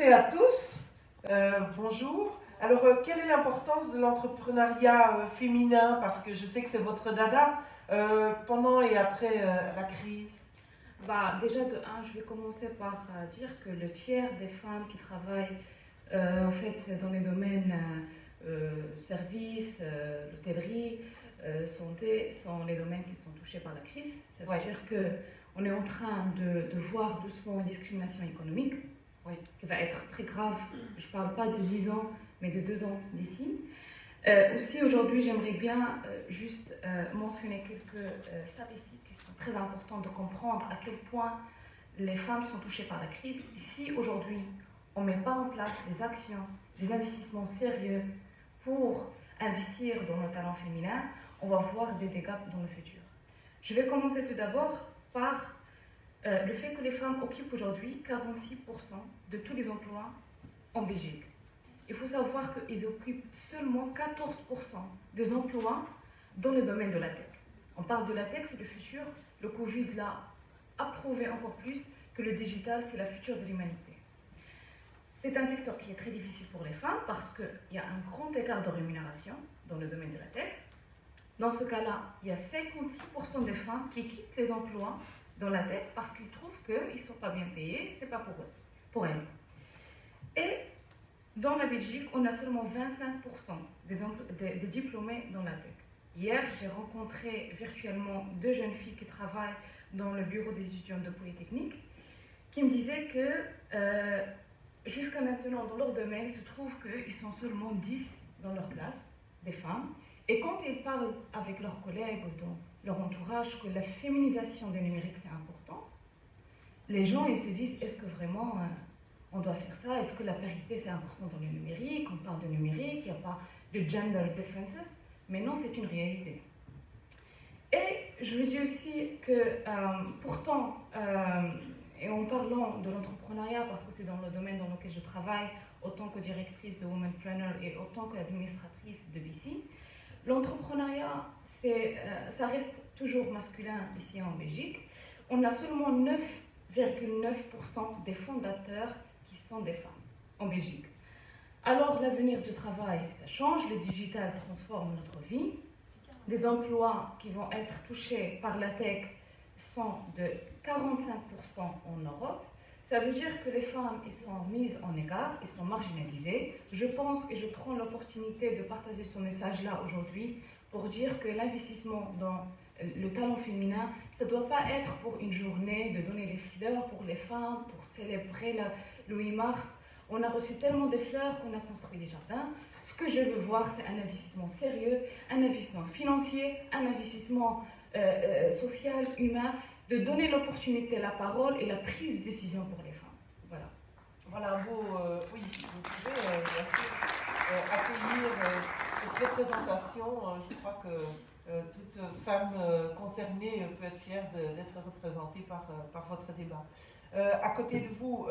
et à tous, bonjour. Alors, quelle est l'importance de l'entrepreneuriat féminin? Parce que je sais que c'est votre dada pendant et après la crise. Déjà, de un, je vais commencer par dire que le tiers des femmes qui travaillent en fait, dans les domaines services, l'hôtellerie, santé, sont les domaines qui sont touchés par la crise. Ça veut dire qu'on est en train de voir doucement une discrimination économique qui va être très grave. Je ne parle pas de 10 ans, mais de 2 ans d'ici. Aussi, aujourd'hui, j'aimerais bien juste mentionner quelques statistiques qui sont très importantes de comprendre à quel point les femmes sont touchées par la crise. Si aujourd'hui, on ne met pas en place des actions, des investissements sérieux pour investir dans nos talents féminins, on va voir des dégâts dans le futur. Je vais commencer tout d'abord par le fait que les femmes occupent aujourd'hui 46% de tous les emplois en Belgique. Il faut savoir qu'ils occupent seulement 14% des emplois dans le domaine de la tech. On parle de la tech, c'est le futur. Le Covid l'a approuvé encore plus que le digital, c'est la future de l'humanité. C'est un secteur qui est très difficile pour les femmes parce qu'il y a un grand écart de rémunération dans le domaine de la tech. Dans ce cas-là, il y a 56% des femmes qui quittent les emplois dans la tech parce qu'ils trouvent qu'ils ne sont pas bien payés, ce n'est pas pour elles. Et dans la Belgique, on a seulement 25% des diplômés dans la tech. Hier, j'ai rencontré virtuellement 2 jeunes filles qui travaillent dans le bureau des étudiants de Polytechnique qui me disaient que jusqu'à maintenant, dans leur domaine, il se trouve qu'ils sont seulement 10 dans leur classe, des femmes. Et quand ils parlent avec leurs collègues ou dans leur entourage que la féminisation du numérique, c'est important, les gens ils se disent, est-ce que vraiment on doit faire ça? Est-ce que la parité, c'est important dans le numérique? On parle de numérique, il n'y a pas de gender differences. Mais non, c'est une réalité. Et je vous dis aussi que pourtant, et en parlant de l'entrepreneuriat, parce que c'est dans le domaine dans lequel je travaille, autant que directrice de Womanpreneur et autant qu'administratrice de BC, l'entrepreneuriat, ça reste toujours masculin ici en Belgique. On a seulement 9,9% des fondateurs qui sont des femmes en Belgique. Alors l'avenir du travail, ça change, le digital transforme notre vie. Les emplois qui vont être touchés par la tech sont de 45% en Europe. Ça veut dire que les femmes elles sont mises en égard, elles sont marginalisées. Je pense que je prends l'opportunité de partager ce message-là aujourd'hui pour dire que l'investissement dans le talent féminin, ça ne doit pas être pour une journée de donner des fleurs pour les femmes, pour célébrer le 8 mars. On a reçu tellement de fleurs qu'on a construit des jardins. Ce que je veux voir, c'est un investissement sérieux, un investissement financier, un investissement social, humain, de donner l'opportunité, la parole et la prise de décision pour les femmes. Voilà. Voilà, oui, vous pouvez bien sûr accueillir cette représentation. Je crois que toute femme concernée peut être fière d'être représentée par votre débat. À côté de vous,